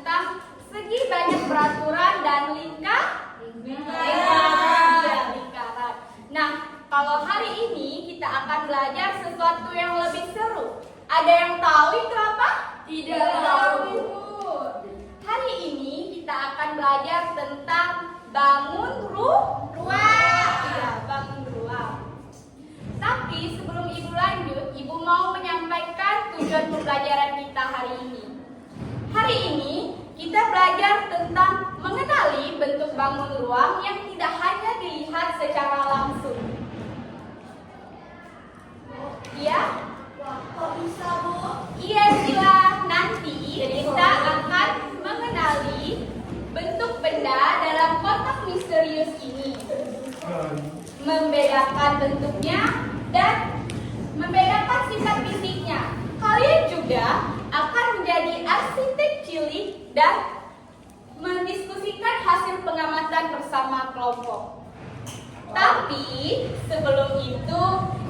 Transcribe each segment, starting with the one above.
tentang segi banyak peraturan dan lingkaran. Nah, kalau hari ini kita akan belajar sesuatu yang lebih seru. Ada yang tahu itu apa? Tidak tahu, Ibu. Hari ini kita akan belajar tentang bangun ruang. Iya, bangun ruang. Tapi sebelum Ibu lanjut, Ibu mau menyampaikan tujuan pembelajaran kita hari ini. Hari ini kita belajar tentang mengenali bentuk bangun ruang yang tidak hanya dilihat secara langsung. Iya? Kok bisa, Bu? Iya, sila. Nanti kita akan mengenali bentuk benda dalam kotak misterius ini. Membedakan bentuknya dan membedakan sifat fisiknya. Kalian juga akan menjadi arsitek cilik dan mendiskusikan hasil pengamatan bersama kelompok. Tapi sebelum itu,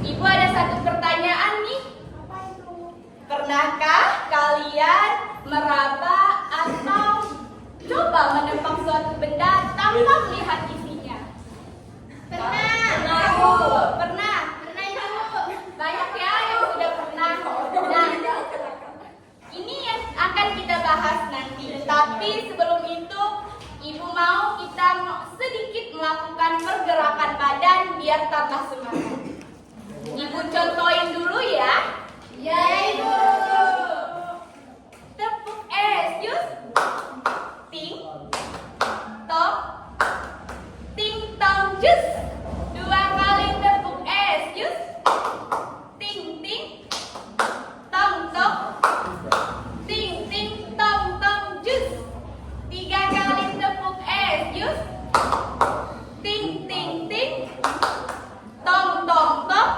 Ibu ada satu pertanyaan nih. Apa itu? Pernahkah kalian meraba atau coba menebak suatu benda tanpa melihat isinya? Pernah. Pernah. Pernah, Ibu. Banyak ya yang sudah pernah. Nah, ini yang akan kita bahas nanti. Tapi sebelum itu, Ibu mau kita sedikit melakukan pergerakan badan biar tambah semangat. Ibu contohin dulu ya. Ya, Ibu. Tepuk es, jus. Ting, tong, ting tong jus. 2 kali tepuk es, jus. Ting ting, tong tong, ting ting tong tong jus. 3 kali tepuk es, jus. Ting ting ting, tong tong tong,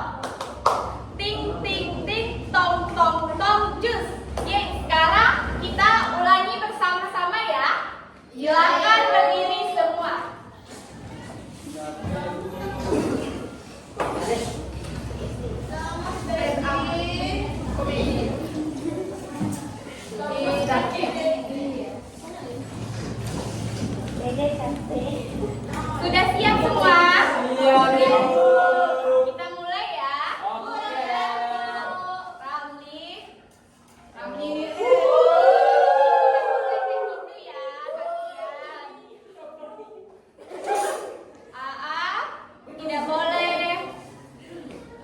ting ting ting, tong tong tong jus. Ye, sekarang kita ulangi bersama-sama ya. Silakan berdiri semua. Sudah siap semua? Oke. Kita mulai ya. Ramli. Gitu ya, kasihan. Tidak boleh.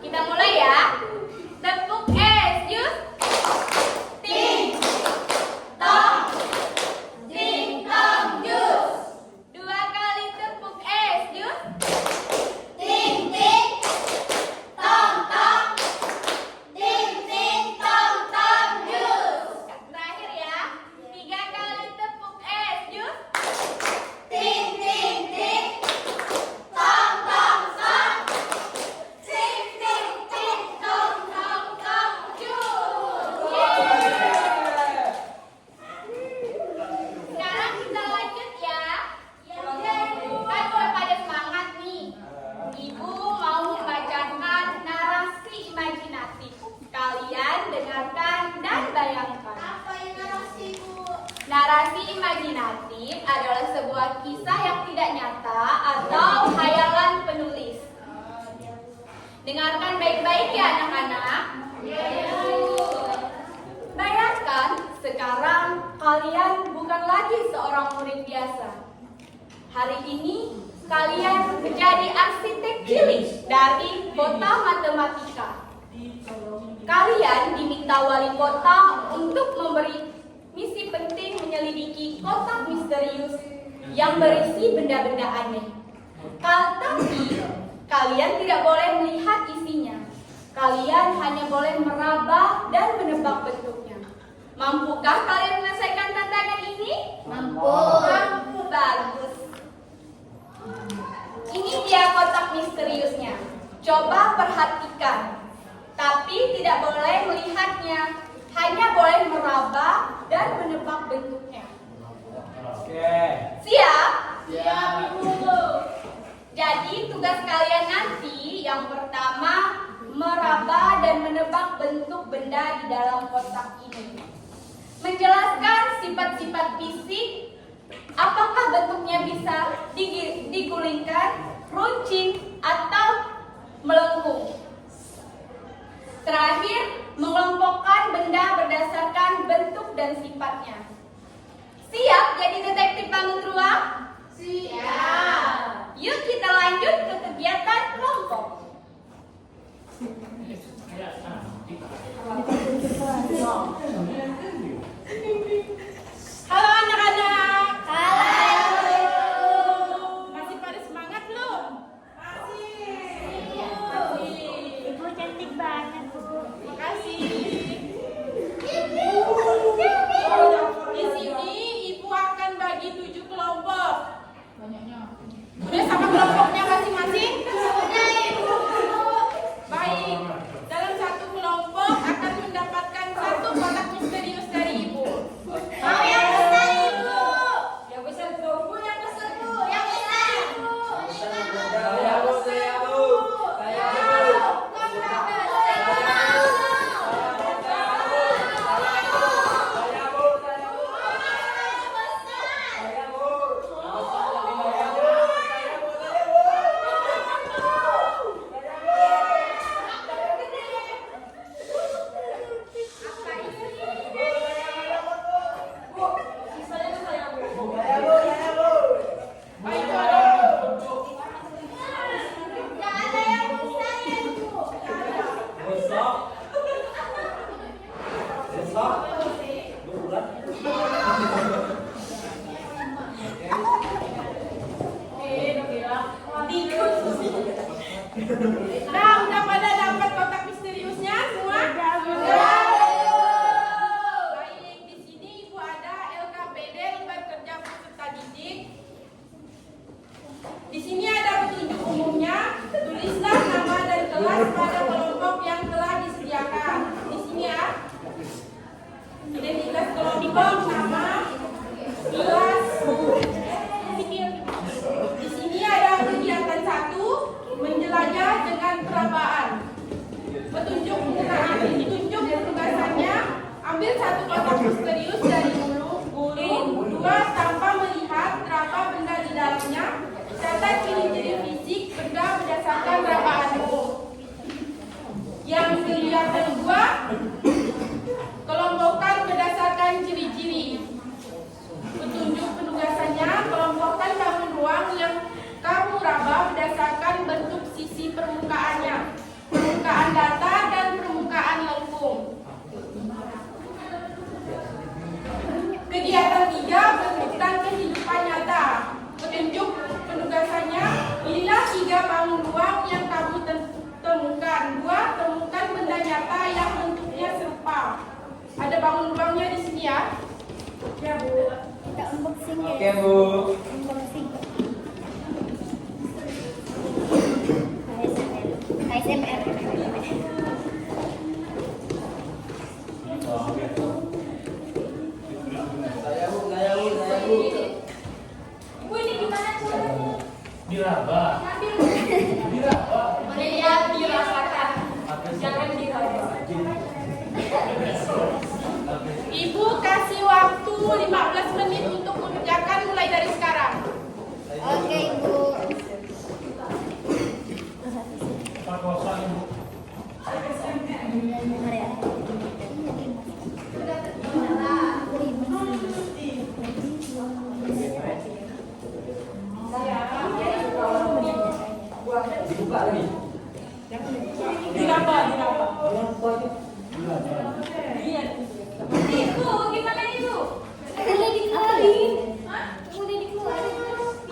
Kita mulai ya. Tepuk es, jus. Ting, tong, ting tong jus. 2 kali tepuk es, jus. Ting ting, tong tong, ting ting tong tong jus. Terakhir ya. 3 kali tepuk es, jus. Ting ting ting, tong tong tong, ting ting ting tong tong tong jus. Sekarang kita lanjut ya. Ya, Ibu. Kan udah pada semangat nih. Ibu mau membacakan narasi imajinatif. Kalian dengarkan dan bayangkan. Apa yang narasi, Bu? Narasi imajinatif adalah sebuah kisah yang tidak nyata atau khayalan penulis. Dengarkan baik-baik ya anak-anak. Bayangkan sekarang kalian bukan lagi seorang murid biasa. Hari ini kalian menjadi arsitek cilik dari kota matematika. Kalian diminta wali kota untuk memberi misi penting menyelidiki kotak misterius yang berisi benda-benda aneh. Tapi kalian tidak boleh melihat isinya. Kalian hanya boleh meraba dan menebak bentuknya. Mampukah kalian menyelesaikan tantangan ini? Mampu. Mampu, bagus. Ini dia kotak misteriusnya. Coba perhatikan. Tapi tidak boleh melihatnya. Hanya boleh meraba dan menebak bentuknya. Oke. Siap? Siap, Ibu. Jadi tugas kalian nanti yang pertama meraba dan menebak bentuk benda di dalam kotak ini. menjelaskan sifat-sifat fisik, apakah bentuknya bisa digulingkan, runcing, atau melengkung. Terakhir, mengelompokkan benda berdasarkan bentuk dan sifatnya. Siap jadi detektif bangun ruang? Siap. Yuk kita lanjut ke kegiatan kelompok. Halo anak-anak. Halo. Masih pada semangat belum? Masih. Ibu cantik banget, Bu. Makasih. Di sini Ibu akan bagi 7 kelompok. Udah sama kelompoknya masing-masing? Sudah, Ibu. Baik. Dalam satu kelompok akan mendapatkan satu kotak misterius dari Ibu. Mau yang besar, Ibu. Yang besar Bu, yang besar Bu. Yang besar, Ibu. Saya bu, saya bu. Saya bu. Saya bu, saya bu. Saya bu. Saya bu. Baik, ada. Nggak ada yang besar, ya, Ibu. Besok. Besok. 2 bulan. Nah, udah pada dapat kotak misteriusnya semua? Sudah. Baik, di sini Ibu ada LKPD lembar kerja peserta didik. Di sini ada petunjuk umumnya. Tulislah nama dan kelas pada kelompok yang telah disediakan. Di sini ya. Identitas kelompok, nama, kelas. Di sini ada kegiatan 1, menjelajah dengan perabaan. Petunjuk penugasannya, ambil satu kotak misterius dari bulu, 2 tanpa melihat berapa benda di dalamnya, catat ciri-ciri fisik benda berdasarkan perabaanmu. Yang kegiatan 2, kelompokkan berdasarkan ciri-ciri. Petunjuk penugasannya, kelompokkan bangun ruang yang kamu raba berdasarkan bentuk sisi permukaannya, permukaan datar dan permukaan lengkung. Kegiatan 3, bentukkan kehidupan nyata. Petunjuk penugasannya, inilah 3 bangun ruang yang kamu temukan. 2, temukan benda nyata yang bentuknya serupa. Ada bangun ruangnya di sini ya. Ya Bu. Kita unboxing, ya. Oke bu. Unboxing. ASMR. Saya bu, saya bu, saya bu. Ibu ini gimana caranya? Diraba. Ngambil. Diraba. Melihat, dirasakan. Jangan diraba. Ibu kasih waktu 15 menit untuk mengerjakan mulai dari sekarang. Oke, Ibu. Dibuka lagi. Diraba. Ibu, gimana Ibu? Udah dikeluarin. Hah? Udah dikeluarin.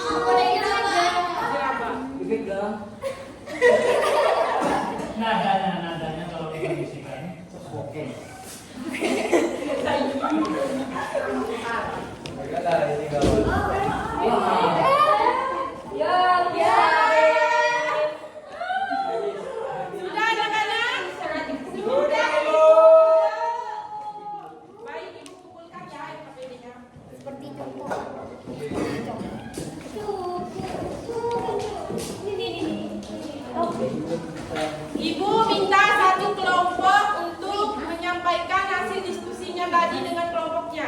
Udah aja. Diraba. Dipegang. Nadanya kalau dikondisikan Oke. Mereka ada ini kawan. Ya. Sudah anak-anak? Sudah bu. Baik, Ibu kumpulkan ya LKPD-nya. Seperti contoh. Ibu minta satu kelompok untuk menyampaikan hasil diskusinya tadi dengan kelompoknya.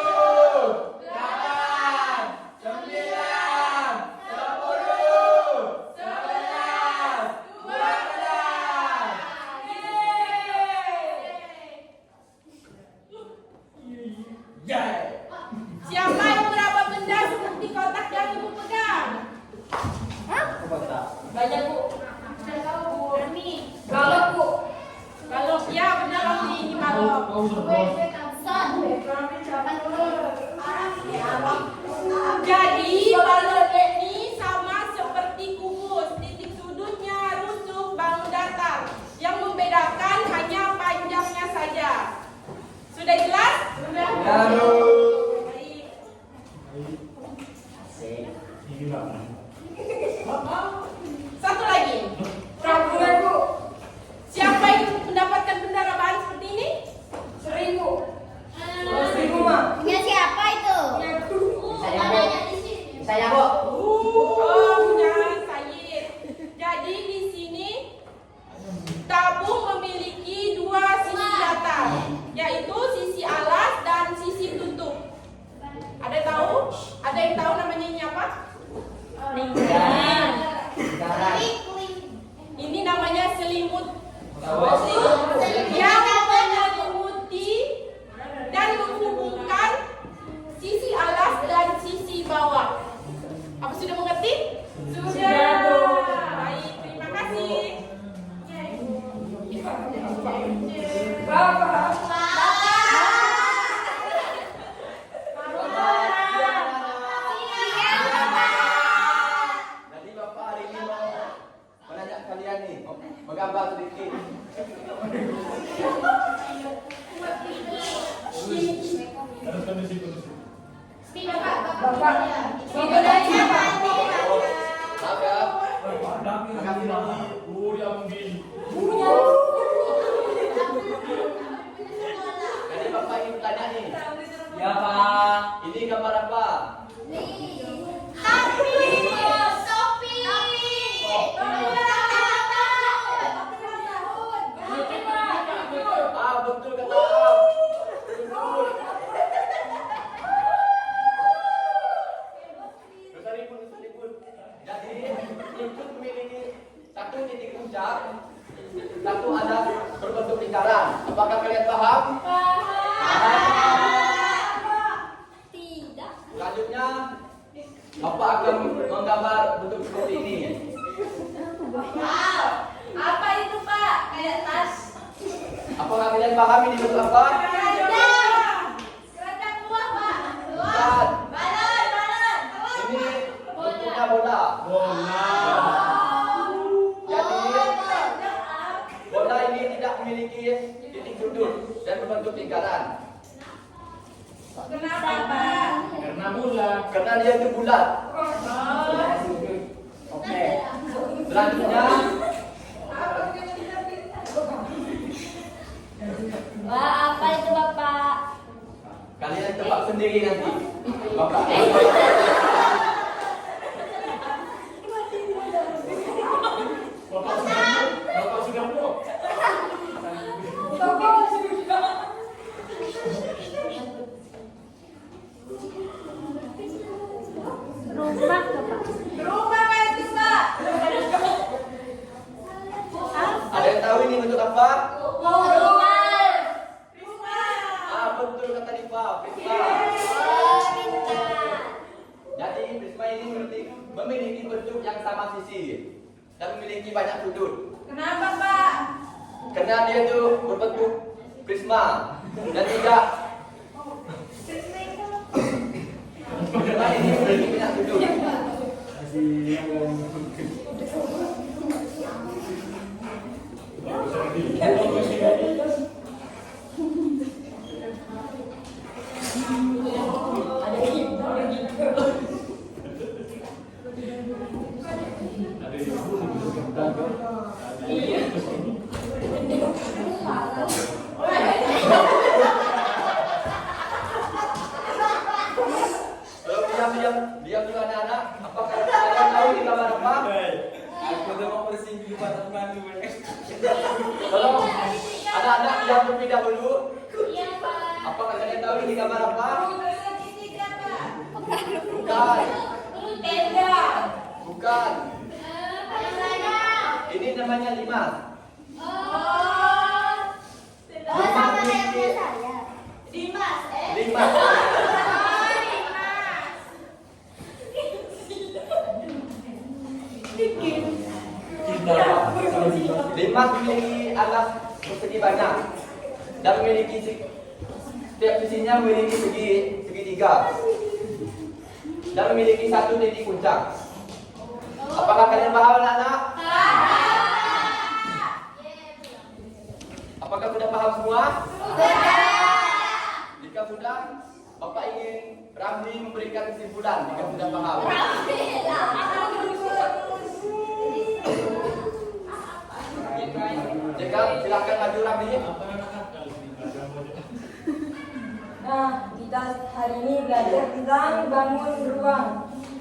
Siapa yang meraba benda seperti kotak yang ibu pegang? Banyak bu. Ini Galak bu. Kalau ya benar ini balok. Kau sudah Jadi balok ini sama seperti kubus, titik sudutnya rusuk, bangun datar. Yang membedakan hanya panjangnya saja. Sudah jelas? Sudah. Baik. ini banget. Satu lagi. Rambulan bu. Siapa yang mendapatkan benda rabaan seperti ini? 1000. 1000 mah. Punya siapa itu? Saya, Bu. Saya, Bu. Oh, punya Sayyid. Jadi di sini tabung memiliki dua sisi datar, yaitu sisi alas dan sisi tutup. Ada tahu? Ada yang tahu namanya ini apa? Sekarang. Ini namanya selimut. Tahu? Yang menyelimuti dan menghubungkan sisi alas dan sisi bawah. Apa sudah mengerti? Sudah. Baik, terima kasih. Bapak. Jadi Bapak hari ini mau menanya kalian nih, menggambar sedikit. Harus kondisi kondisi. Bapak. Sebenarnya Pak. Maaf ya. Oh ya mungkin. Jadi Bapak ingin bertanya nih, Ya, Pak. ini gambar apa? lingkaran. Apakah kalian paham? Tidak. Selanjutnya, Bapak akan menggambar bentuk seperti ini. Wow. Apa itu, Pak? Kayak tas. Apakah kalian paham ini bentuk apa? Keranjang buah, Pak. Bukan. Balon, balon. Ini bentuknya bola. Jadi, bola ini tidak memiliki titik sudut dan membentuk lingkaran. Kenapa, Pak? Karena bulat. Karena dia itu bulat. Oke. Selanjutnya, Wah, apa itu Bapak? kalian tebak sendiri nanti. Bapak. Bapak sudah blok. Rumah Bapak. Rumah kayak itu, Pak. Ada yang tahu ini bentuk apa? Rumah. Ah, betul kata Diva, prisma. Jadi prisma ini memiliki bentuk yang sama sisi dan memiliki banyak sudut. Kenapa, Pak? Karena dia itu berbentuk prisma dan tidak. Prisma ini memiliki banyak sudut. Diam dulu anak-anak. Apakah kalian tahu ini gambar apa? Aku mau bersinggung pada teman. Tolong anak-anak diam terlebih dahulu. Iya, Pak. Apakah kalian tahu ini gambar apa? Bukan. Tenda. Bukan. Ini namanya limas. Oh. Limas memiliki Dimas, limas. Limas memiliki alas persegi banyak dan memiliki setiap sisinya memiliki segitiga dan memiliki satu titik puncak. Apakah kalian paham anak-anak? Apakah sudah paham semua? Jika sudah, Bapak ingin Ramli memberikan kesimpulan jika sudah paham. Jika silakan maju Ramli. Nah, kita hari ini belajar tentang bangun ruang.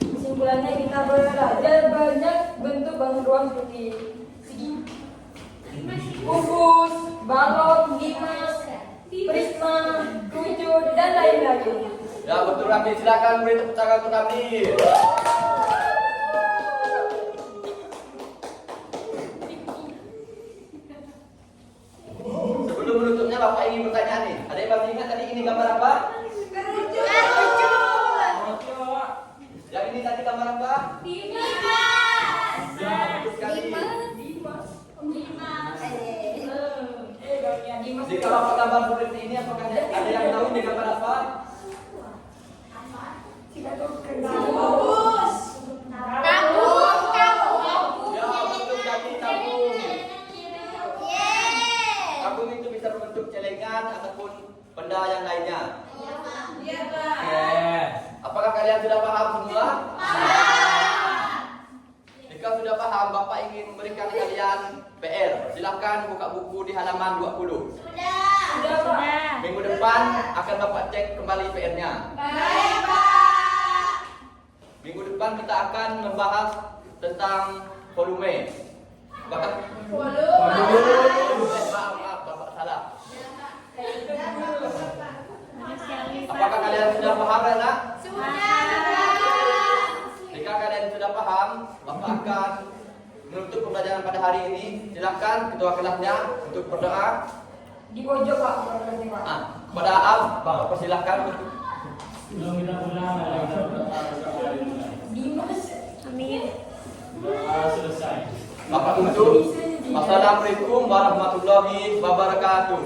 Kesimpulannya kita belajar banyak bentuk bangun ruang seperti segi, kubus, balon, limas, prisma, tujuh, dan lain-lain. Ya betul Ramli, silakan beri tepuk tangan untuk Ramli. Sebelum menutupnya Bapak ingin bertanya nih. Ada yang masih ingat tadi ini gambar apa? Yang ini tadi gambar apa? Ya, betul sekali. Jika Bapak gambar seperti ini, apakah ada yang tahu ini gambar apa? Kubus. Ya, betul sekali tabung. Tabung itu bisa berbentuk celengan ataupun benda yang lainnya. Iya, Pak. Apakah kalian sudah paham semua? Jika sudah paham, Bapak ingin memberikan kalian PR. Silakan buka buku di halaman 20. Sudah. Minggu depan akan Bapak cek kembali PR-nya. Baik, Pak. Minggu depan kita akan membahas tentang volume. Bapak maaf, Bapak salah. Apakah kalian sudah paham, anak? Jika kalian sudah paham, Bapak akan menutup pembelajaran pada hari ini. Silakan ketua kelasnya untuk berdoa. Di pojok Pak, berarti Pak. Pada Am, Bang, persilahkan. Belum kita pulang. Dimas. Amin. Selesai. Bapak tutup. Assalamualaikum warahmatullahi wabarakatuh.